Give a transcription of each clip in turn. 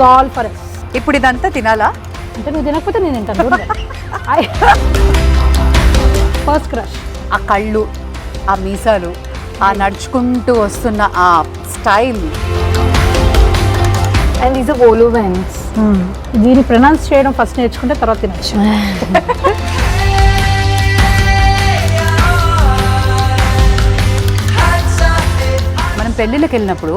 Was all for us. ఇప్పుడు ఇదంతా తినాలా? అంటే నువ్వు తినకపోతే నేను తింటాను. First crush. ఆ కళ్ళు, ఆ మీసాలు, ఆ నడుచుకుంటూ వస్తున్న ఆ స్టైల్. అండ్ ఈజ్ ఓలో వెన్స్. దీన్ని ప్రొనౌన్స్ చేయడం ఫస్ట్ నేర్చుకుంటే తర్వాత తినచ్చు. మనం పెళ్ళిళ్ళకి వెళ్ళినప్పుడు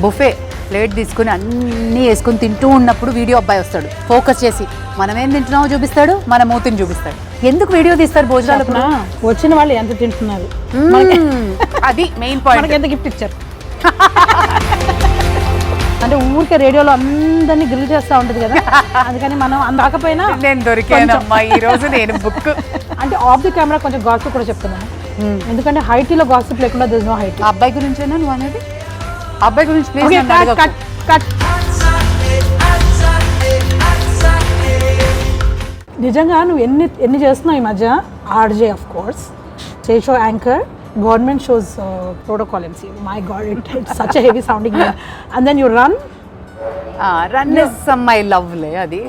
బుఫే ప్లేట్ తీసుకుని అన్నీ వేసుకుని తింటూ ఉన్నప్పుడు వీడియో అబ్బాయి వస్తాడు, ఫోకస్ చేసి మనం ఏం తింటున్నామో చూపిస్తాడు, మన మూతిని చూపిస్తాడు. ఎందుకు వీడియో తీస్తారు భోజనాలకు? వచ్చిన వాళ్ళు ఎంత తింటున్నారు, అది మెయిన్ పాయింట్. ఎంత గిఫ్ట్ ఇచ్చారు అంటే ఊరికే రేడియోలో అందరినీ గ్రిల్ చేస్తూ ఉంటుంది కదా, అందుకని మనం అందాకపోయినా నేను దొరికానమ్మా ఈ రోజు. నేను బుక్ అంటే ఆఫ్ ది కెమెరా కొంచెం గాసిప్ కూడా చెప్తున్నాను, ఎందుకంటే హైటీలో గాసిప్ లేకుండా దిస్ నో హైటీ. అబ్బాయి గురించేనా నువ్వు అనేది? అబ్బాయి గురించి నిజంగా నువ్వు ఎన్ని చేస్తున్నావు ఈ మధ్య? RJ of course, stage show anchor, government shows protocol MC. My god, it's such a heavy sounding name. And then you run is my lovely. అది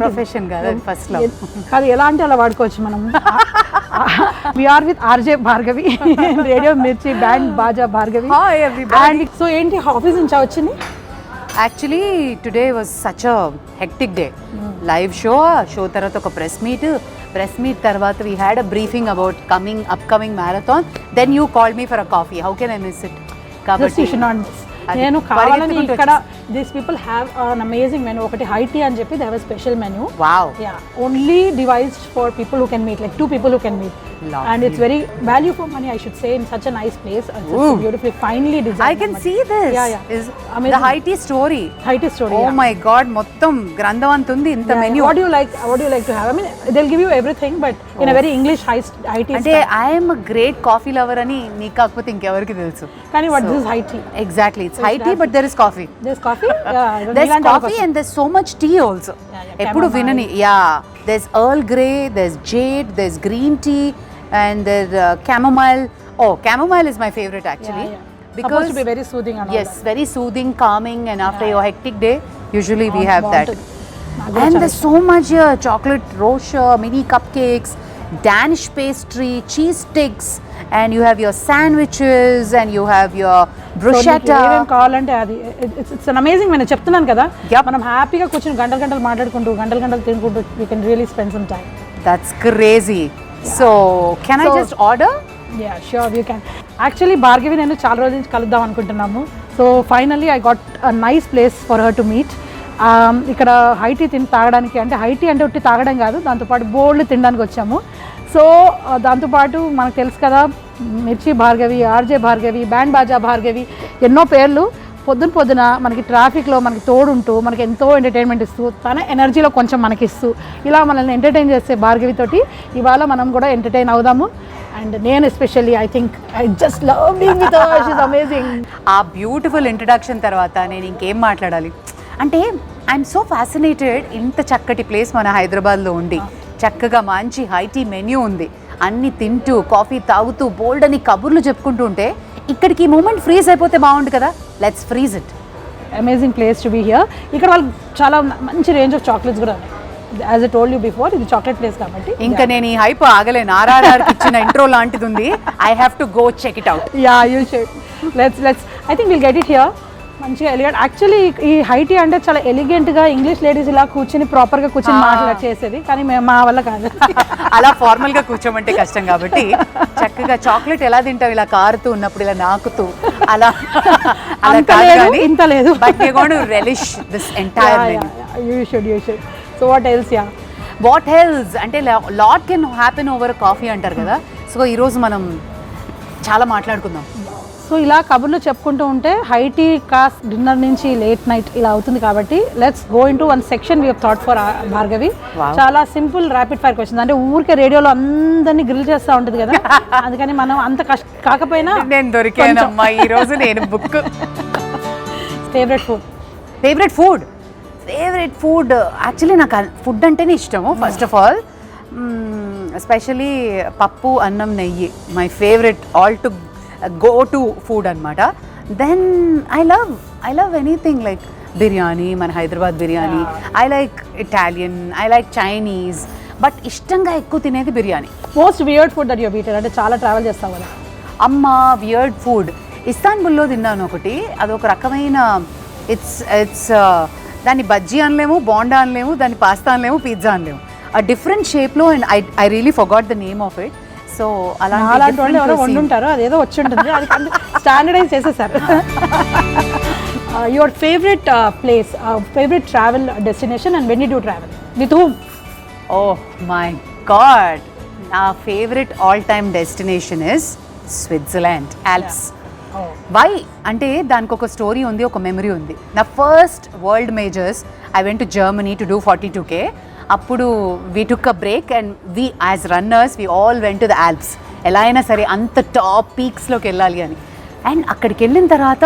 ప్రొఫెషన్ కాదు, అది ఫస్ట్ లవ్ కాదు. ఎలా అంటే అలా వాడుకోవచ్చు మనం. We're with RJ Bhargavi, radio Mirchi band Baja Bhargavi. And so ఏంటి ఆఫీస్ నుంచి వచ్చింది? Actually today was such a hectic day. Live show తర్వాత ఒక ప్రెస్ మీట్ తర్వాత we had a briefing about upcoming marathon. Then you called me for a coffee. How can I miss it? కాబట్టి నేను కావాలని ఇక్కడ these people have an amazing menu. ఒకటి high tea అని చెప్పి they have a special menu. Wow. Yeah, only devised for people who can meet, like 2 people who can meet. And it's very value for money, I should say, in such a nice place. It's beautifully finely designed. I can see this. Yeah. Is the high tea story. High tea story. Oh my god, మొత్తం గ్రంథం అంతుంది ఇంత menu. What do you like to have? I mean, they'll give you everything, but in a very English high tea. అంటే I am a great coffee lover అని నీకు కాకపోతే ఇంకెవరికి తెలుసు. కానీ what this is high tea? Exactly, it's high tea, but there is coffee. There's coffee? Yeah. There's coffee and there's so much tea also. ఎప్పుడు వినని. Yeah, there's Earl Grey, there's Jade, there's green tea, and there's chamomile. Oh, chamomile is my favorite actually. Because supposed to be very soothing and all yes, that. very soothing, calming, and after your hectic day usually we have that. And there's so much chocolate rocher, mini cupcakes, Danish pastry, cheese sticks, and you have your sandwiches and you have your bruschetta. ఏమేం కావాలంటే అది it's an amazing. నేను చెప్తున్నాను కదా, మనం హ్యాపీగా కూర్చొని గంటలు మాట్లాడుకుంటూ గంటలు తినుకుంటూ we can really spend some time. That's crazy. So can I just order? Yeah, sure, you can. Actually Bhargavi నేను చాలా రోజుల నుంచి కలుద్దాం అనుకుంటున్నాము. So finally I got a nice place for her to meet. ఇక్కడ హై టీ తాగడానికి, అంటే high tea అంటే ఉట్టి తాగడం కాదు, దాంతోపాటు బోల్డ్ తినడానికి వచ్చాము. సో దాంతోపాటు మనకు తెలుసు కదా, మిర్చి భార్గవి, ఆర్జే భార్గవి, బ్యాండ్ బాజా భార్గవి, ఎన్నో పేర్లు. పొద్దున మనకి ట్రాఫిక్లో మనకి తోడుంటూ మనకి ఎంతో ఎంటర్టైన్మెంట్ ఇస్తూ, తన ఎనర్జీలో కొంచెం మనకిస్తూ, ఇలా మనల్ని ఎంటర్టైన్ చేసే భార్గవితోటి ఇవాళ మనం కూడా ఎంటర్టైన్ అవుదాము. అండ్ నేను especially I think I just love being with her. She is amazing. ఆ బ్యూటిఫుల్ ఇంట్రడక్షన్ తర్వాత నేను ఇంకేం మాట్లాడాలి అంటే, ఐఎమ్ సో ఫ్యాసినేటెడ్. ఇంత చక్కటి ప్లేస్ మన హైదరాబాద్లో ఉండి, చక్కగా మంచి హై టీ మెన్యూ ఉంది, అన్ని తింటూ కాఫీ తాగుతూ బోల్డ్ అని కబుర్లు చెప్పుకుంటూ ఉంటే, ఇక్కడికి ఈ మూమెంట్ ఫ్రీజ్ అయిపోతే బాగుండు కదా. Let's freeze it. Amazing place to be here. ఇక్కడ వాళ్ళు చాలా మంచి రేంజ్ ఆఫ్ చాక్లెట్స్ కూడా ఉన్నాయి. As I told you before, ఇది చాక్లెట్ ప్లేస్ కాబట్టి ఇంకా నేను ఈ హైప్ ఆగలేను. ఆర్ఆర్ఆర్కి ఇచ్చిన ఇంట్రో లాంటిది ఉంది. I have to go check it out. Ya, you should. Let's I think will get it here. మంచిగా ఎలిగెంట్. యాక్చువల్లీ ఈ హై టీ అంటే చాలా ఎలిగెంట్గా ఇంగ్లీష్ లేడీస్ ఇలా కూర్చొని ప్రాపర్గా కూర్చొని మాట్లాడి చేసేది, కానీ మా వల్ల కాదు. అలా ఫార్మల్గా కూర్చోమంటే కష్టం కాబట్టి చక్కగా చాక్లెట్ ఎలా తింటావు, ఇలా కారుతూ ఉన్నప్పుడు ఇలా నాకుతూ అలా ఇంత లేదు. But you going to relish this entire menu. You should. So what else? What else అంటే lot can happen over coffee అంటారు కదా. సో ఈరోజు మనం చాలా మాట్లాడుకుందాం. సో ఇలా కబుర్లు చెప్పుకుంటూ ఉంటే హై టీ కాస్ట్ డిన్నర్ నుంచి లేట్ నైట్ ఇలా అవుతుంది కాబట్టి let's go in to one section we have thought for Bhargavi. చాలా సింపుల్ ర్యాపిడ్ ఫైర్ క్వశ్చన్స్. అంటే ఊరికే రేడియోలో అందరినీ గ్రిల్ చేస్తూ ఉంటుంది కదా, అందుకని మనం అంత కాకపోయినా నేను దొరికానమ్మా ఈ రోజు. నేను బుక్. ఫేవరెట్ ఫుడ్ యాక్చువల్లీ నాకు ఫుడ్ అంటేనే ఇష్టము. ఫస్ట్ ఆఫ్ ఆల్ ఎస్పెషలీ పప్పు, అన్నం, నెయ్యి my favourite all to go to food anamata. Then I love anything like biryani, మన Hyderabad biryani. I like Italian, I like Chinese, but ఇష్టంగా ఎక్కువ తినేది biryani. Most weird food that you beated, అంటే చాలా ట్రావెల్ చేస్తావు కదా. అమ్మ, వియర్డ్ ఫుడ్ ఇస్తాన్బుల్లో తిన్నాను ఒకటి. అదొక రకమైన ఇట్స్ దాన్ని బజ్జీ అనలేము, బోండా అనలేము, దాన్ని పాస్తా అనలేము, పిజ్జా అనలేము. ఆ డిఫరెంట్ షేప్లో, and I really forgot the name of it. So అలాంటి వాళ్ళు ఎవరో వండుంటారు, అదేదో వచ్చి ఉంటుంది, అది స్టాండర్డైజ్ చేసేసారు. Your favourite place, favourite travel destination, and when you do travel with whom? Oh my god, నా favourite all time destination is Switzerland, Alps. Why అంటే దానికి ఒక స్టోరీ ఉంది, ఒక మెమరీ ఉంది. నా first world majors I went to Germany to do 42K. అప్పుడు we took a break and we as runners we all went to the Alps. ఎలా అయినా సరే అంత టాప్ పీక్స్లోకి వెళ్ళాలి అని. అండ్ అక్కడికి వెళ్ళిన తర్వాత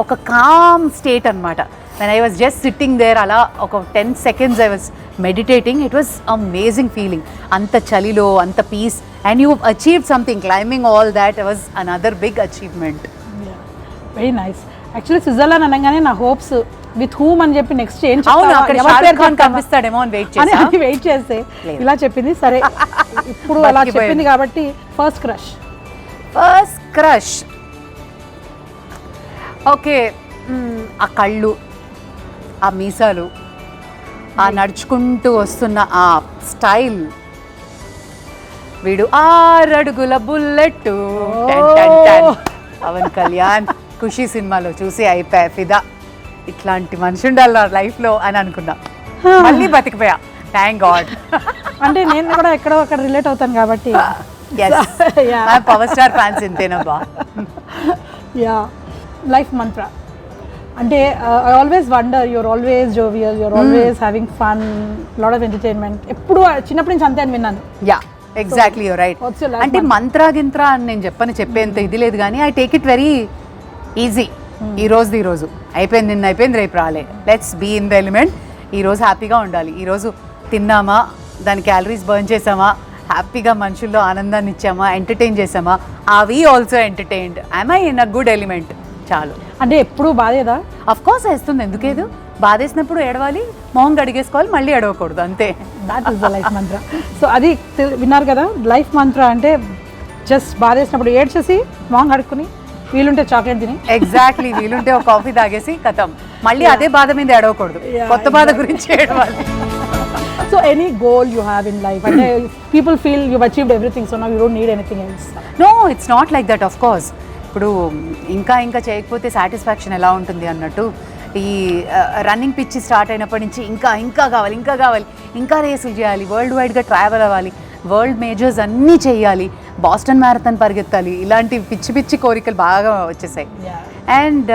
ఒక కామ్ స్టేట్ అనమాట. When I was just sitting there, అలా ఒక 10 seconds I was meditating. It was amazing feeling. అంత చలిలో అంత peace, and you achieved something, climbing all that was another big achievement. Very nice. Actually Switzerland అనగానే నా hopes with whom అని చెప్పి next ఏం కనిపిస్తాడేమో అని వెయిట్ చేస్తే ఇలా చెప్పింది. సరే, ఇప్పుడు అలా చెప్పింది కాబట్టి ఫస్ట్ క్రష్. ఓకే, ఆ కళ్ళు, ఆ మీసాలు, ఆ నడుచుకుంటూ వస్తున్న ఆ స్టైల్, వీడు 6 అడుగుల బుల్లెట్, పవన్ కళ్యాణ్ ఖుషి సినిమాలో చూసి అయిపోయా ఫిదా. ఇట్లాంటి మనిషి ఉండాలి నా లైఫ్లో అని అనుకున్నా, మళ్ళీ బతికిపోయా, థ్యాంక్ గాడ్. అంటే నేను కూడా ఎక్కడో అక్కడ రిలేట్ అవుతాను కాబట్టి. పవర్ స్టార్ ఫ్యాన్స్ ఇంతేనబ్బా. యా, లైఫ్ మంత్ర అంటే I always wonder, you're always jovial, you're always having fun, lot of entertainment. ఎప్పుడు చిన్నప్పటి నుంచి అంతే అని విన్నాను. Yeah, exactly, you're right. అంటే మంత్రా గింత్రా అని నేను చెప్పేంత ఇది లేదు, కానీ I take it very easy. ఈరోజు అయిపోయింది, నిన్న అయిపోయింది, రేపు రాలే. Let's be in the element. ఈరోజు హ్యాపీగా ఉండాలి. ఈరోజు తిన్నామా, దాని క్యాలరీస్ బర్న్ చేసామా, హ్యాపీగా మనుషుల్లో ఆనందాన్ని ఇచ్చామా, ఎంటర్టైన్ చేసామా, are we also entertained, I in a good element, చాలు. అంటే ఎప్పుడు బాధేదా? అఫ్ కోర్స్ వేస్తుంది, ఎందుకేదు. బాధేసినప్పుడు ఏడవాలి, మొహం గడిగేసుకోవాలి, మళ్ళీ ఏడవకూడదు, అంతే. That is the life Mantra. So అది విన్నారు కదా, లైఫ్ మంత్ర అంటే జస్ట్ బాధేసినప్పుడు ఏడ్చేసి మొహం కడుక్కుని, వీలుంటే చాక్లెట్ తిని, ఎగ్జాక్ట్లీ, వీలుంటే ఒక కాఫీ తాగేసి కథం, మళ్ళీ అదే బాధ మీద ఏడవకూడదు, కొత్త బాధ గురించి ఏడవాలి. So any goal you have in life, అంటే people feel you achieved everything, so now you don't need anything else? No, it's not like that. Of course, ఇప్పుడు ఇంకా చేయకపోతే సాటిస్ఫాక్షన్ ఎలా ఉంటుంది అన్నట్టు, ఈ రన్నింగ్ పిచ్ స్టార్ట్ అయినప్పటి నుంచి ఇంకా కావాలి, ఇంకా రేసులు చేయాలి, వరల్డ్ వైడ్గా ట్రావెల్ అవ్వాలి, వరల్డ్ మేజర్స్ అన్నీ చేయాలి, బాస్టన్ మ్యారథాన్ పరిగెత్తాలి, ఇలాంటి పిచ్చి కోరికలు బాగా వచ్చేసాయి. And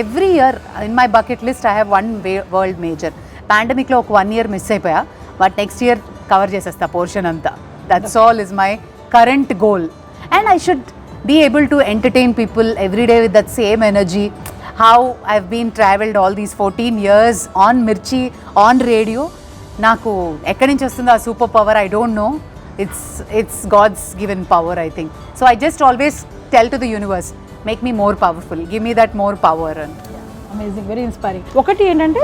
every year in my bucket list I have 1 world major. పాండమిక్లో ఒక 1 year మిస్ అయిపోయా, బట్ నెక్స్ట్ ఇయర్ కవర్ చేసేస్తా పోర్షన్ అంతా. That's all is my current goal. And I should be able to entertain people every day with that same energy. How I've been traveled all these 14 years on Mirchi, on radio. Naku ekkadi nunchi vastundo aa super power, I don't know. It's God's given power, I think. So I just always tell to the universe, make me more powerful, give me that more power. Amazing, very inspiring. ఒకటి ఏంటంటే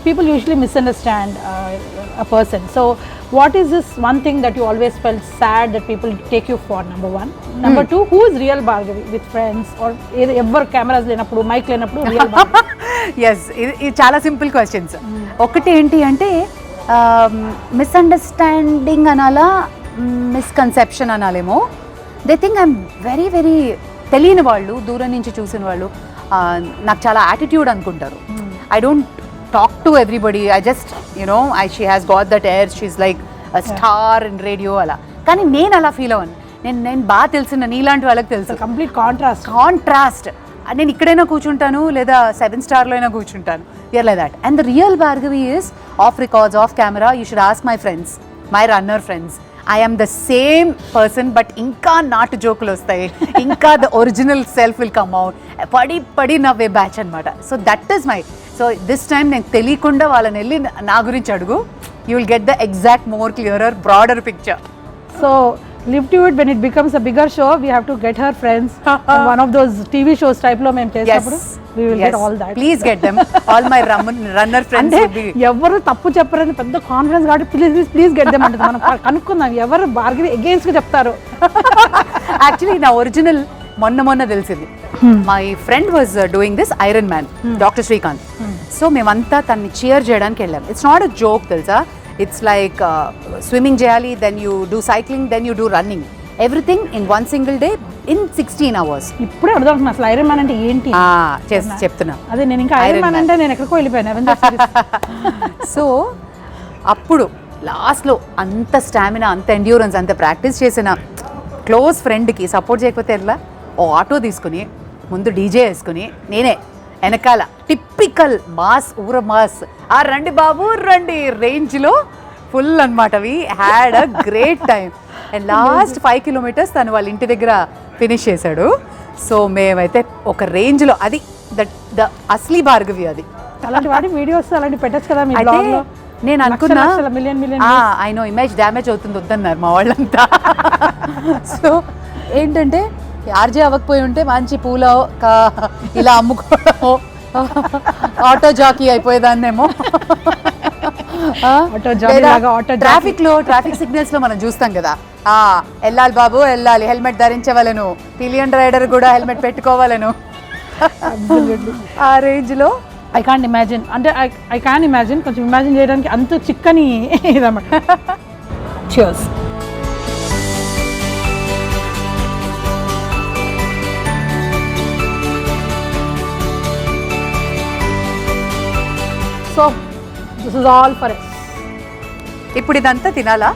people usually misunderstand a person. So what is this one thing that you always felt sad that people take you far? Number 1. Number 2, who is real Bhargavi with friends or ఎవరు cameras లేనప్పుడు, mic లేనప్పుడు real Bhargavi? Yes, ఇది చాలా simple questions. ఒకటి ఏంటి అంటే misunderstanding అనాలా, misconception అనాలేమో. They think I'm very very తెలియని వాళ్ళు, దూరం నుంచి చూసిన వాళ్ళు నాకు చాలా యాటిట్యూడ్ అనుకుంటారు. I don't talk to everybody, I just she has got that air, she is like star in radio అలా. కానీ నేను అలా ఫీల్ అవ్వను. నేను బాగా తెలిసిన నీలాంటి వాళ్ళకి తెలుసు, కంప్లీట్ కాంట్రాస్ట్. నేను ఇక్కడైనా కూర్చుంటాను, లేదా 7 starలో అయినా కూర్చుంటాను, you're like that. And the real Bhargavi is off records, off camera. You should ask my friends, my runner friends. I am the same person, but ఇంకా నాటు జోకులు వస్తాయి, ఇంకా the original self will come out. పడి నవ్వే batch అనమాట. So that is my. So this time నేను తెలియకుండా వాళ్ళని వెళ్ళి నా గురించి అడుగు, you will get the exact more clearer broader picture. So live to it, when it becomes a bigger show we have to get her friends. One of those TV shows type lo మేము చేసినప్పుడు we will get all that. Please get them. All my runner friends అంటే will be. ఎవరు తప్పు చెప్పరని పెద్ద confidence కాబట్టి please get them అంటే మనం కనుక్కుందాం ఎవరు భార్గవి అగేన్స్ట్ గా చెప్తారు. యాక్చువల్లీ నా ఒరిజినల్ మొన్న తెలిసింది. My friend was doing this iron man, doctor Srikanth. So మేమంతా తన్ని చీర్ చేయడానికి వెళ్ళాం. ఇట్స్ నాట్ అ జోక్ తెలుసా, ఇట్స్ లైక్ స్విమ్మింగ్ చేయాలి, then you do cycling, then you do running, everything in one single day in 16 hours. ఇప్పుడే అర్థమవుతుంది అసలు iron man అంటే ఏంటి. చెప్తున్నా. అదే నేను ఇంకా ఐరన్ మ్యాన్ అంటే నేను ఎక్కడికో వెళ్ళిపోయాను. సో అప్పుడు లాస్ట్లో అంత స్టామినా, అంత ఎండ్యూరెన్స్, అంత ప్రాక్టీస్ చేసిన క్లోజ్ ఫ్రెండ్కి సపోర్ట్ చేయకపోతే ఎలా? ఓ ఆటో తీసుకుని ముందు డీజే వేసుకుని నేనే వెనకాల టిప్పికల్ మాస్ ఊర మాస్, ఆ రండి బాబు రండి రేంజ్లో ఫుల్ అనమాట. We had a great time. And last 5 kilometers తను వాళ్ళ ఇంటి దగ్గర ఫినిష్ చేశాడు. సో మేమైతే ఒక రేంజ్లో, అది ద అస్లీ భార్గవి. అది అలాంటి వాటి వీడియోస్ అలాంటి పెట్టచ్చు కదా మీ బ్లాగ్ లో. నేను అనుకున్నా million I know image damage అవుతుంది వద్దన్నారు మా వాళ్ళంతా. సో ఏంటంటే ఆర్జే అవ్వకపోయి ఉంటే మంచి పూలో ఇలా అమ్ముకోవడము, ఆటో జాకీ అయిపోయేదాన్నేమో. ట్రాఫిక్ సిగ్నల్స్ లో మనం చూస్తాం కదా, వెళ్ళాలి బాబు వెళ్ళాలి, హెల్మెట్ ధరించవలను, పిలియన్ రైడర్ కూడా హెల్మెట్ పెట్టుకోవాలను, ఆ రేంజ్ లో. ఐ కాంట్ ఇమాజిన్, అంటే ఐ క్యాన్ ఇమాజిన్, కొంచెం ఇమాజిన్ చేయడానికి అంత చిక్కని ఇదన్నమాట. Cheers. So this is all for us. ఇప్పుడు ఇదంతా తినాలా?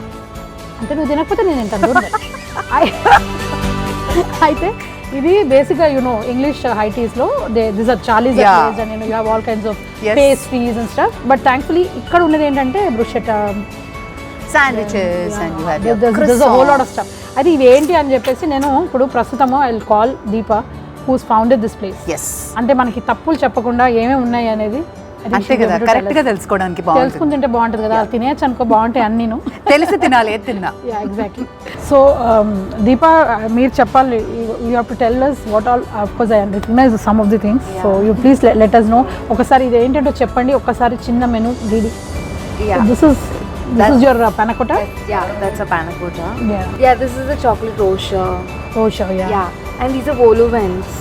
అంటే నువ్వు తినకపోతే నేను ఎంత దూరం. అయితే ఇది బేసిక్గా యూనో ఇంగ్లీష్ హై టీస్లో this are Charlie's and you have all kinds of pastries and stuff. But thankfully ఇక్కడ ఉన్నది ఏంటంటే bruschetta, sandwiches and you have this whole lot of stuff. అయితే ఇవి ఏంటి అని చెప్పేసి నేను ఇప్పుడు ప్రస్తుతము I will call Deepa who's founded this place. అంటే మనకి తప్పులు చెప్పకుండా ఏమేమి ఉన్నాయి అనేది అంతే కదా, కరెక్ట్ గా తెలుసుకోవడానికి తెలుసుకుంటుంటే బాగుంటుంది కదా. తినేయచ్చు అనుకో, బాగుంటాయి అన్ని తెలిసి తినాలి, ఏది తిన్నా. ఎగ్జాక్ట్లీ. సో దీపా మీరు చెప్పాలి, you have to tell us what all, of course I recognize some of the things, so you please let us know. ఒకసారి ఇది ఏంటంటో చెప్పండి, ఒకసారి చిన్న menu DD. This is your panna cotta? Yeah, that's a panna cotta. Yeah, this is a chocolate rosha. Rosha, yeah. And these are vol au vents.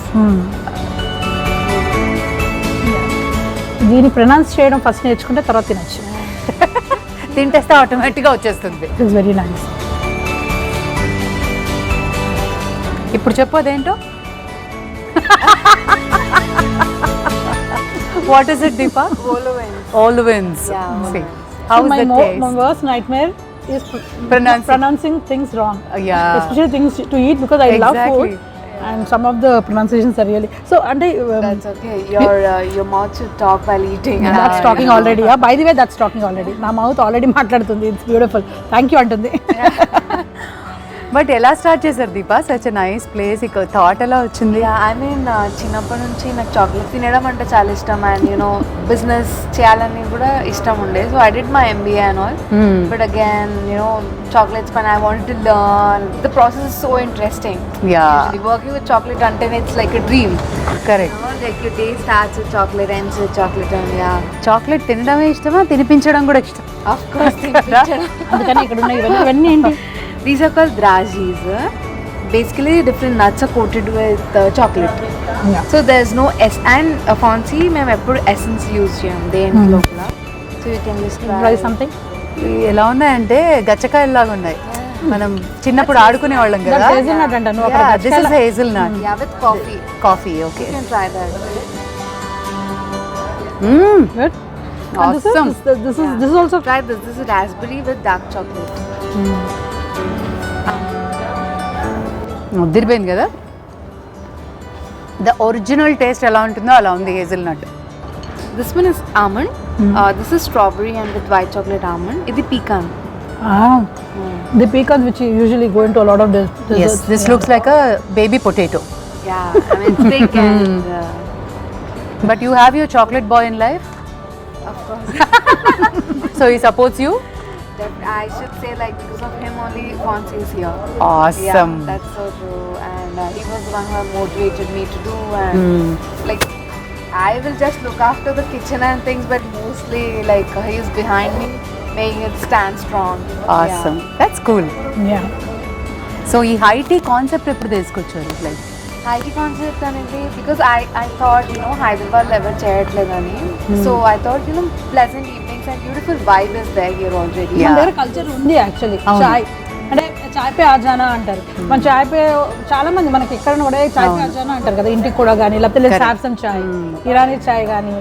దీన్ని pronounce చేయడం first నేర్చుకుంటే తర్వాత తినచ్చు. తింటేస్తే ఆటోమేటిక్గా వచ్చేస్తుంది. It is very nice. ఇప్పుడు చెప్పు అదేంటో. What is it Deepa? Vol au vents. Vol au vents. See, how is the taste? My worst nightmare is pronouncing things wrong. Yeah. Especially things to eat, because I love food. And some of the pronunciations are really so. And that's okay. Your mouth should talk while eating. That's talking already. Yeah. By the way, that's talking already. Na mouth already మాట్లాడుతుంది. It's beautiful. Thank you అంటుంది. But ఎలా start చేశారు Deepa? Such a nice place. ఇక thought ఎలా వచ్చింది? I mean చిన్నప్పటి నుంచి నాకు చాక్లెట్ తినడం అంటే చాలా ఇష్టం, అండ్ యూనో బిజినెస్ చేయాలని కూడా ఇష్టం ఉండే. So I did my MBA and all, but again you know chocolates పైన I wanted to learn. The process is so interesting. Working with chocolate అంటే it's like a dream. Correct. Like you day starts with chocolate, ends with chocolate. And chocolate తినడమే ఇష్టమా, తినిపించడం కూడా ఇష్టం? Of course తినిపించడం. అందుకని ఇక్కడ ఉన్న ఇవన్నీ ఏంటి? These are called dragis. Basically, different nuts are coated with chocolate. Yeah. So there's no and fancy. మేము ఎప్పుడు essence యూజ్ చేయం దేని లోపల. So you can just try something. ఎలా ఉన్నాయంటే గచ్చకాయలాగా ఉన్నాయి. మనం చిన్నప్పుడు ఆడుకునే వాళ్ళం కదా. హేజల్నట్ అంట. నువ్వు అక్కడ this is hazelnut. Yeah, with coffee. Coffee, okay. You can try that. Good. Awesome. This is also Try this. This is raspberry with dark chocolate. ముద్దిరిపోయింది కదా. ద ఒరిజినల్ టేస్ట్ ఎలా ఉంటుందో అలా ఉంది hazelnut. This one is almond. This is strawberry and with white chocolate almond. It's pecan. The pecans which usually go into a lot of desserts. Yes, this looks like a baby potato. Yeah, I mean it's thick and. But you have your chocolate boy in life? Of course. So he supports you? I should say, like, because of him only Fonzie is here. Awesome. Yeah, that's so true. And he was the one who motivated me to do, and like I will just look after the kitchen and things, but mostly like he's behind me, making it stand strong. Awesome, that's cool. Yeah so ఈ high tea concept ఎప్పుడు తీసుకొచ్చారు? Like High tea concept అనేది because I thought Hyderabad level చేయట్లేదని, so I thought pleasant evenings and beautiful vibe is there here already. మన దగ్గర culture ఉంది actually. చాయ్ అంటే చాయ్ pay ఆజానా అంటారు. మన చాయ్ పే చాలా మంది మనకి ఎక్కడ కూడా చాయ్ పే ఆజానా అంటారు కదా, ఇంటికి కూడా కానీ, లేకపోతే సామ్సంగ్ చాయ్, ఇరానీ చాయ్ కానీ.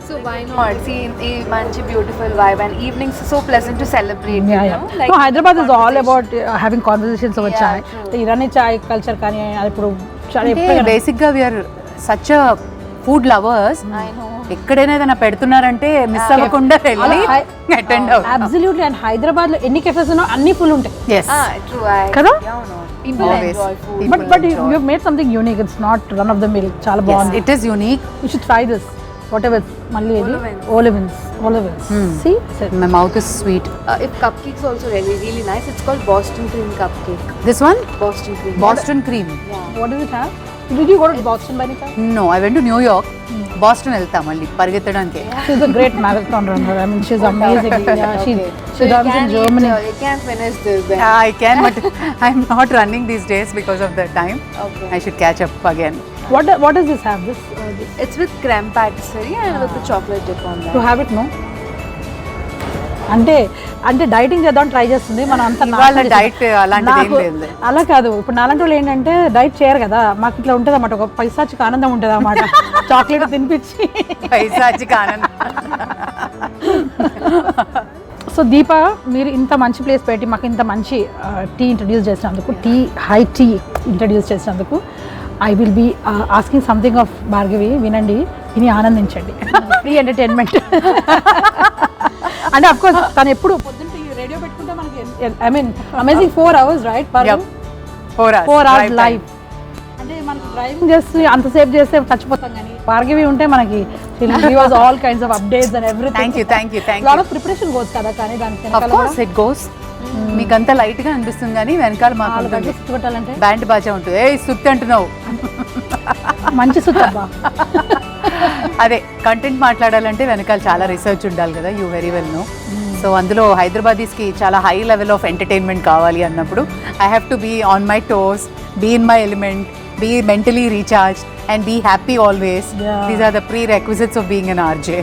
So why not? See, a manchi beautiful vibe and evenings so pleasant to celebrate. Like Hyderabad is all about having conversations over chai. The Irani chai culture కానీ అది ఇప్పుడు చాలా బేసిక్ గా we're such food lovers. I know. ఎక్కడైనా ఏదైనా పెడుతున్నారంటే miss అవ్వకుండా వెళ్ళి attend అవుతాం. అబ్సల్యూట్లీ. అండ్ హైదరాబాద్ లో ఎన్ని కెఫేస్ ఉన్నా అన్ని ఫుల్ ఉంటాయి. Yes. True. కదా? People Always. enjoy food. But you have made something unique. It's not run of the mill. చాలా Yes, బాగుంది. it is unique. You should try this. Whatever మళ్ళీ ఇది Olivins. See? My mouth is sweet. If cupcakes also really nice, it's called Boston cream cupcake. This one? Boston cream. Boston cream. Yeah. What does it have? Did you go to Boston by any chance? No, I went to New York. Boston వెళ్తా మళ్ళీ పరిగెత్తడానికి. She's a great marathon runner. I mean, she's amazing. Yeah, she So runs in Germany. You can finish this then. I can, but I'm not running these days because of the time. Okay. I should catch up again. What does this have? This It's with creme patisserie and with the chocolate dip on that. to have it, no? అంటే dieting చేద్దాం try చేస్తుంది మనం అంత వాళ్ళ diet అలాంటిది ఏం లేదు. అలా కాదు. ఇప్పుడు నాలాంటి వాళ్ళు ఏంటంటే డైట్ చేయరు కదా, మాకు ఇట్లా ఉంటుంది అన్నమాట, ఒక పైసాచికి ఆనందం ఉంటుంది అన్నమాట చాక్లెట్ తినిపించి. పైసాచిక ఆనందం. సో దీప, మీరు ఇంత మంచి ప్లేస్ పెట్టి మాకు ఇంత మంచి టీ ఇంట్రడ్యూస్ చేసినందుకు, హై టీ ఇంట్రడ్యూస్ చేసినందుకు, I will be asking something of Bhargavi. విని ఆనందించండి. Free entertainment. అంటే అఫ్ కోర్స్ తను ఎప్పుడు పొద్దున్న రేడియో పెట్టుకుంటే మనకి I mean amazing 4 hours right? 4 hours live. అంటే మనకి డ్రైవింగ్ చేసి అంతసేపు చేస్తే చచ్చిపోతాం, కానీ భార్గవి ఉంటే మనకి all kinds of updates and everything. Thank you. Lot of preparation goes కదా, కానీ దానికి Of course it goes. మీకంతా లైట్ గా అనిపిస్తుంది కానీ వెనకాల మాకు ఉంటుంది. పెట్టాలంటే బ్యాండ్ బాజా ఉంటుంది. ఏ సుత్తి అంటున్నావు. మంచి సుత్తబ్బా. అదే కంటెంట్ మాట్లాడాలంటే వెనకాల చాలా రీసెర్చ్ ఉండాలి కదా, you very well know. So అందులో హైదరాబాదీస్కి చాలా హై లెవెల్ ఆఫ్ ఎంటర్టైన్మెంట్ కావాలి అన్నప్పుడు I have to be on my toes, be in my element, be mentally recharge and be happy always. These are the prerequisites of being an RJ.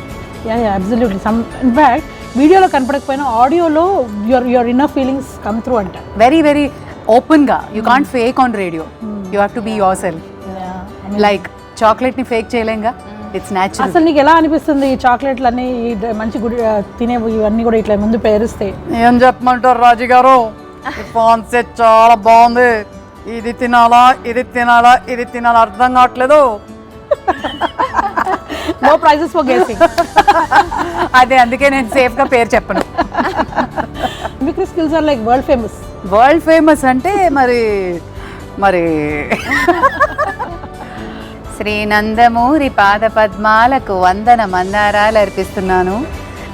Yeah absolutely. In fact వీడియోలో కనపడకపోయినా ఆడియోలో your inner feelings come through అంట. Very very ఓపెన్గా. You can't fake on radio. You have to be your self. Like చాక్లెట్ని fake చేయలేంగా, it's natural. అసలు నీకు ఎలా అనిపిస్తుంది ఈ చాక్లెట్లు అన్ని మంచి గుడి తినేవి ఇవన్నీ కూడా ఇట్లా ముందు పేరుస్తే? ఏం చెప్పమంటారు రాజు గారు, కాన్సెప్ట్ చాలా బాగుంది. ఇది తినాలా అర్థం కావట్లేదు. No prizes for guessing. అదే అందుకే నేను సేఫ్ గా పేరు చెప్పను. Mimicry skills are like world famous అంటే మరి శ్రీనందమూరి పాద పద్మాలకు వందన మందారాలు అర్పిస్తున్నాను.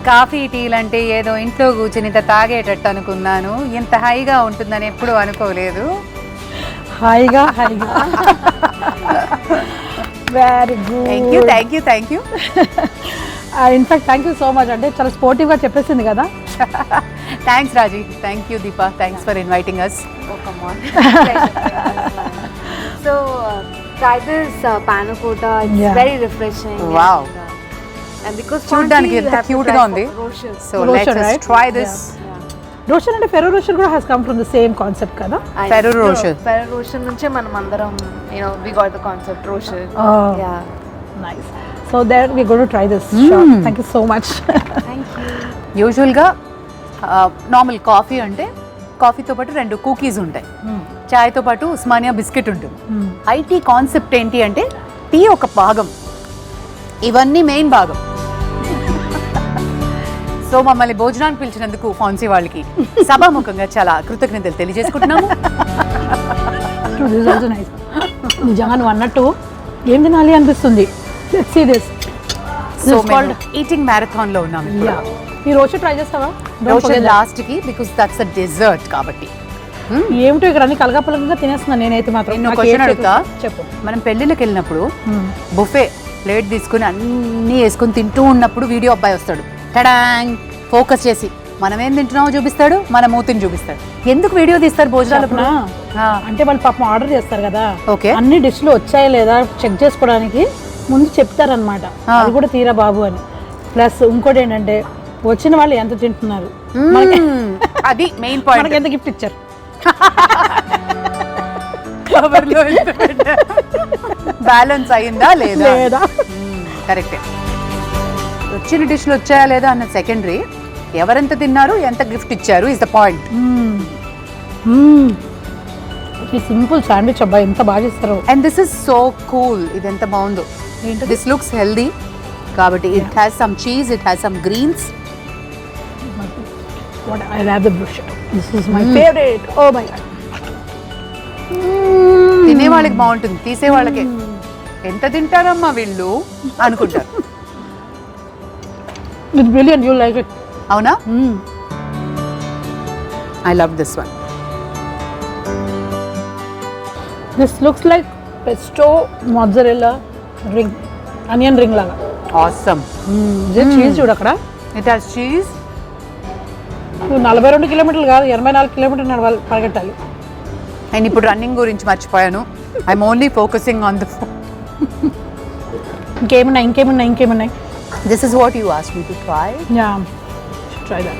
కాఫీ టీలంటే ఏదో ఇంట్లో కూర్చుని ఇంత తాగేటట్టు అనుకున్నాను, ఇంత హైగా ఉంటుందని ఎప్పుడు అనుకోలేదు. హాయిగా very good. Thank you. In fact thank you so much. అంటే చాలా స్పోర్టివ్గా చెప్పేసింది కదా. Thanks Raji. Thank you Deepa. Thanks for inviting us. Oh, come on. So try this panna cotta. It's very refreshing. Wow. And because చూడడానికి ఎంత క్యూట్ గా ఉంది. So let's right? Try this. Roshan అంటే ఫెరో రోషన్ కూడా has come from the same concept కదా. Ferrero Rocher. Ferrero Rocher నుంచే మనం అందరం we got the concept Rocher. Yeah. Nice. So there we going to try this. Sure. Thank you so much. Thank you. యూజువల్గా normal coffee అంటే కాఫీతో పాటు 2 cookies ఉంటాయి, చాయ్తో పాటు Osmania biscuit ఉంటుంది. ఐటీ కాన్సెప్ట్ ఏంటి అంటే టీ ఒక భాగం, ఇవన్నీ మెయిన్ భాగం. సో మమ్మల్ని భోజనానికి పిలిచినందుకు ఫాన్సీ వాళ్ళకి సభాముఖంగా చాలా కృతజ్ఞతలు తెలియజేసుకుంటున్నాము. నిజంగా నువ్వు అన్నట్టు ఏం తినాలి అనిపిస్తుంది. Let's see this. సో మేము ఈటింగ్ మ్యారథాన్ లో ఉన్నాము. ఈ రోజు ట్రై చేస్తావా? లాస్ట్ కి బికాస్ దట్స్ అ డెజర్ట్ కాబట్టి. ఏమిటో ఇక్కడ అన్ని కలగపలకంగా తినేస్తున్నాను నేనైతే మాత్రం. నేను క్వశ్చన్ అడుగుతా. చెప్పు. మనం పెళ్ళిళ్ళకి వెళ్ళినప్పుడు బుఫే ప్లేట్ తీసుకుని అన్నీ వేసుకొని తింటూ ఉన్నప్పుడు వీడియో అబ్బాయి వస్తాడు, టడాంగ్ ఫోకస్ చేసి మనం ఏం తింటున్నామో చూపిస్తాడు, మన మూతిని చూపిస్తాడు. ఎందుకు వీడియో తీస్తారు భోజనాలప్పుడు? అంటే వాళ్ళు పాపం ఆర్డర్ చేస్తారు కదా, ఓకే, అన్ని డిష్లు వచ్చాయా లేదా చెక్ చేసుకోవడానికి ముందు చెప్తారనమాట, అది కూడా తీరా బాబు అని. ప్లస్ ఇంకోటి ఏంటంటే వచ్చిన వాళ్ళు ఎంత తింటున్నారు, అది మెయిన్ పాయింట్. మనకి ఎంత గిఫ్ట్ ఇచ్చారు, బ్యాలెన్స్ అయిందా లేదా, లేదా కరెక్టే. వచ్చిన డిష్లు వచ్చాయా లేదా అన్న సెకండరీ, ఎవరెంత తిన్నారు ఎంత గిఫ్ట్ ఇచ్చారు ఇస్ ద పాయింట్. ఈ సింపుల్ శాండ్విచ్ అబ్బాయి ఎంత బాగా ఇస్తారు. And this is so cool, ఇది ఎంత బాగుందో. దిస్ లుక్స్ హెల్దీ కాబట్టి it has some cheese, it has some greens. What I love the bruschetta. This is my favorite. Oh my god. తినే వాళ్ళకి బాగుంటుంది, తీసే వాళ్ళకి ఎంత తింటారమ్మా వీళ్ళు అనుకుంటారు. It's brilliant. You like it? అవునా? I love this one. This looks like pesto mozzarella ring, onion ring laga. Awesome. Is it cheese చూడు అక్కడ? It has cheese. 42 కిలోమీటర్లు కాదు 84 కిలోమీటర్లు నడవాలి, పరిగెట్టాలి. నేను ఇప్పుడు రన్నింగ్ గురించి మర్చిపోయాను. I'm only focusing on the food. ఇంకేమున్నాయి? This is what you asked me to try. Yeah, should try that.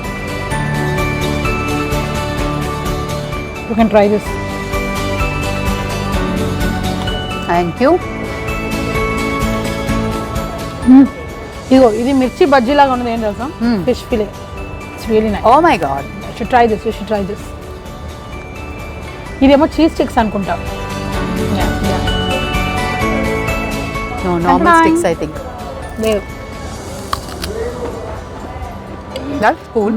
You can try this. Thank you. ఇదిగో ఇది మిర్చి బజ్జీ లాగా ఉన్నది, ఏం తెలుసా? Fish fillet. It's really nice. Oh my god. You should try this. You should try this. ఇదేమో cheese sticks అనుకుంటా. No, normal sticks I think. లేవు. That's cool.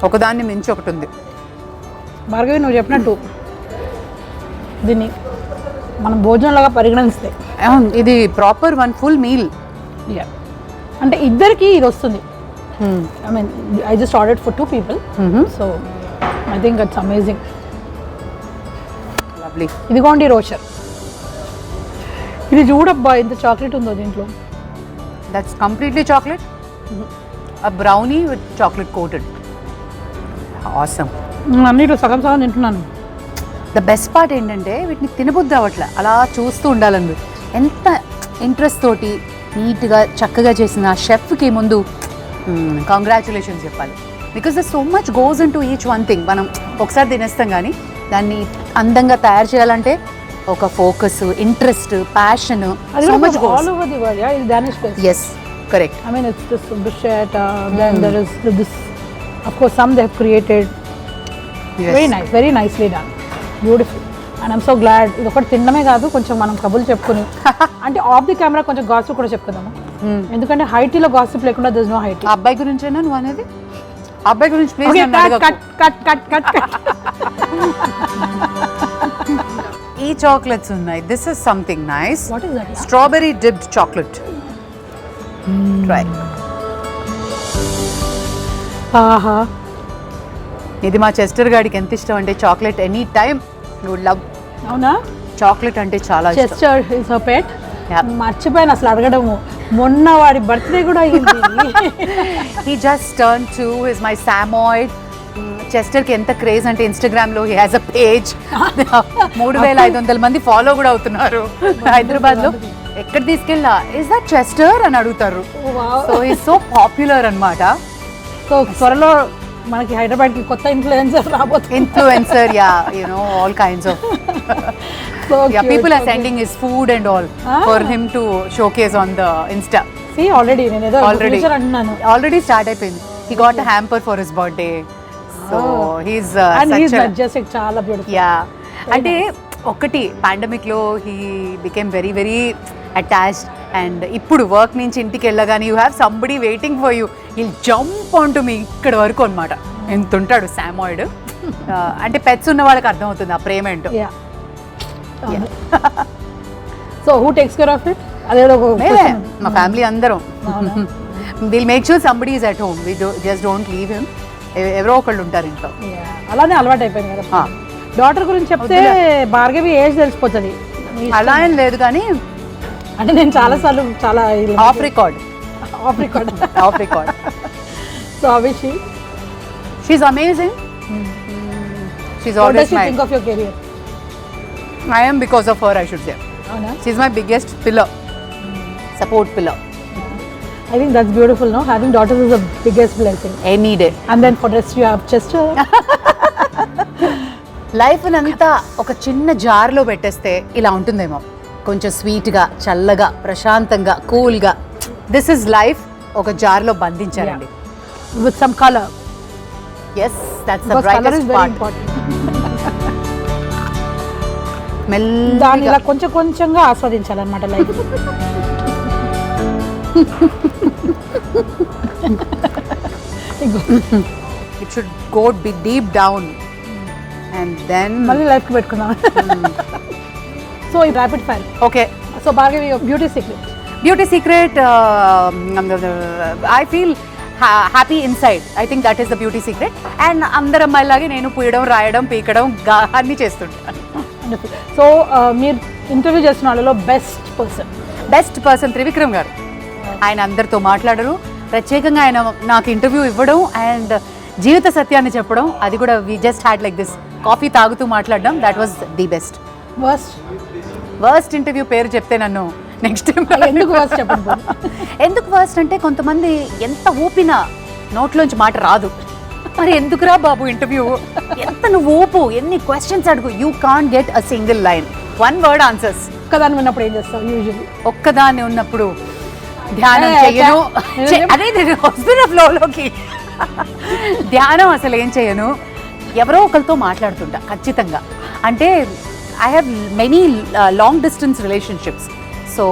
ఒకదాన్ని మించి ఒకటి ఉంది. భార్గవి నువ్వు చెప్పినట్టు దీన్ని మనం భోజనంలాగా పరిగణిస్తే ఇది ప్రాపర్ వన్ ఫుల్ మీల్. అంటే ఇద్దరికి ఇది వస్తుంది. I mean I just ordered for 2 people. So I think it's amazing. Lovely. ఇదిగోండి రోషర్, ఇది చూడబ్బా ఎంత చాక్లెట్ ఉందో దీంట్లో. That's completely chocolate. A brownie with chocolate coated. Awesome. అన్నిట్లో సగం సగం తింటున్నాను. ద బెస్ట్ పార్ట్ ఏంటంటే వీటిని తినబుద్ధి అవ్వట్లే, అలా చూస్తూ ఉండాలని. ఎంత ఇంట్రెస్ట్ తోటి నీట్గా చక్కగా చేసిన షెఫ్కి ముందు కంగ్రాచులేషన్స్ చెప్పాలి. Because the so much goes in to each one thing. మనం ఒకసారి తినేస్తాం కానీ దాన్ని అందంగా తయారు చేయాలంటే ఒక focus, interest, passion, so much goes. All over the world. Yeah, ఇది Danish place. Yes, correct. I mean it's this bruschetta, then there is this, of course some they have created. Yes. Very nicely done. Beautiful. And I'm so glad. ఇది ఒకటి తినడమే కాదు, కొంచెం మనం కబుర్లు చెప్పుకుని అంటే ఆఫ్ ది కెమెరా కొంచెం గాసిప్ కూడా చెప్పుకుందాము. ఎందుకంటే హైటీలో గాసిప్ లేకుండా there's no హైటీ. ఆ అబ్బాయి గురించేనా నువ్వు అనేది? ఆ అబ్బాయి గురించి ప్లీజ్ కట్. ఈ చాక్లెట్స్ ఉన్నాయి. This is something nice. What is that? Strawberry dipped chocolate. Try. ఆహా, ఇది మా చెస్టర్ గాడికి ఎంత ఇష్టం అంటే chocolate, any time would love. అవునా? చాక్లెట్ అంటే చాలా ఇష్టం. Chester is a pet. Yeah. మర్చిపోయాను అసలు అడగడము. మొన్న వాడి బర్త్డే కూడా అయింది. He just turned 2, is my Samoyed. చెస్టర్కి ఎంత క్రేజ్ అంటే ఇన్స్టాగ్రామ్లో హీ హ్యాస్ అ పేజ్. 3500 మంది ఫాలో కూడా అవుతున్నారు హైదరాబాద్లో. ఎక్కడ తీసుకెళ్ళా ఇస్ దట్ చెస్టర్ అని అడుగుతారు. సో ఈజ్ సో పాపులర్ అనమాట. సో త్వరలో మనకి హైదరాబాద్కి కొత్త ఇన్ఫ్లుయెన్సర్ రాబోతుంది. Influencer, yeah, you know all kinds of. Yeah, people are sending his food and all for him to showcase on the Insta. See, already నేను ఏదో ఫ్యూచర్ అంటున్నాను. Already start అయిపోయింది. He got a hamper for his birthday. So he's and such he's a majestic, చాలా beautiful. yeah. అంటే ఒకటి pandemic లో he became very very attached, and ఇప్పుడు work నుంచి ఇంటికి వెళ్ళగానే you have somebody waiting for you. He'll jump onto me ఇక్కడ వరకు అన్నమాట. ఎంత ఉంటాడు సామాయిడ్. అంటే పెట్స్ ఉన్న వాళ్ళకి అర్థం అవుతుంది ఆ ప్రేమ ఏంటో. So who takes care of it? అదేదో మా ఫ్యామిలీ అందరం will make sure somebody is at home. We just don't leave him. ఎవరో ఒకళ్ళు ఉంటారు ఇంట్లో. అలానే అలవాటు అయిపోయింది కదా. డాటర్ గురించి చెప్తే భార్గవి ఏజ్ తెలిసిపోతుంది. అలా ఏం లేదు కానీ అంటే నేను చాలాసార్లు చాలా off record. Off record. Off record. So అవిషి she amazing. She what does always she my think of your career? I am because of her, I should say. అవునా? She's my biggest pillar, support pillar. I think that's beautiful, no? Having daughters is the biggest blessing. Any day. And then for rest you have just life అంతా ఒక చిన్న జార్లో పెట్టేస్తే ఇలా ఉంటుందేమో, కొంచెం స్వీట్గా, చల్లగా, ప్రశాంతంగా, కూల్గా. దిస్ ఇస్ లైఫ్ ఒక జార్లో బంధించారండి. with some color. Yes, that's the Because color is brightest very part. important. దాన్ని మెల్లగా ఇలా కొంచెం కొంచెంగా ఆస్వాదించాలన్నమాట life. It should go be deep down and then మళ్ళీ లైఫ్కి పెట్టుకుందాం. సో ఈ rapid fire. Okay. So Bhargavi beauty secret. Beauty secret, I feel happy inside. I think that is the beauty secret. And అందరు అమ్మాయిలాగే నేను పూయడం, రాయడం, పీకడం అన్నీ చేస్తుంటాను. సో మీరు ఇంటర్వ్యూ చేసిన వాళ్ళలో బెస్ట్ పర్సన్ త్రివిక్రమ్ గారు. ఆయన అందరితో మాట్లాడరు, ప్రత్యేకంగా ఆయన నాకు ఇంటర్వ్యూ ఇవ్వడం అండ్ జీవిత సత్యాన్ని చెప్పడం, అది కూడా we just had like this coffee తాగుతూ మాట్లాడడం, that was the best. Worst interview పేరు చెప్తే నన్ను నెక్స్ట్ టైం ఎందుకు వర్స్ట్ చెప్పండి. ఎందుకు వర్స్ట్ అంటే కొంతమంది ఎంత ఊపినా నోట్లోంచి మాట రాదు. మరి ఎందుకురా బాబు ఇంటర్వ్యూ, ఎంత నువ్వు ఊపు, ఎన్ని క్వశ్చన్స్ అడుగు, you can't get a single line, one word answers. ఒక్కదాన్ని ఉన్నప్పుడు ఏం చేస్తావు యూజువల్లీ? ఒక్కదాన్ని ఉన్నప్పుడు ధ్యానం చెయ్యను. అదే నేను వస్తున్న ఫ్లోలోకి. ధ్యానం అసలు ఏం చేయను, ఎవరో ఒకరితో మాట్లాడుతుంటా ఖచ్చితంగా. అంటే I have many long distance relationships. So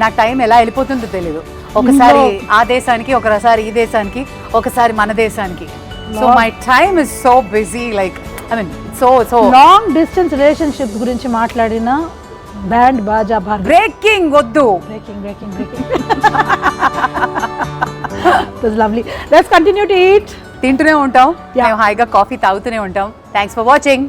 నా టైం ఎలా వెళ్ళిపోతుందో తెలీదు. ఒకసారి ఆ దేశానికి, ఒకసారి ఈ దేశానికి, ఒకసారి మన దేశానికి. So my time is so busy, like I mean so long distance relationships గురించి మాట్లాడిన బ్యాండ్ బాజా భార్గవి. బ్రేకింగ్ వద్దు. Breaking. It was lovely. Let's continue to eat. తింటూనే ఉంటాం, Yeah. మేము హాయిగా కాఫీ తాగుతూనే ఉంటాం. Thanks for watching.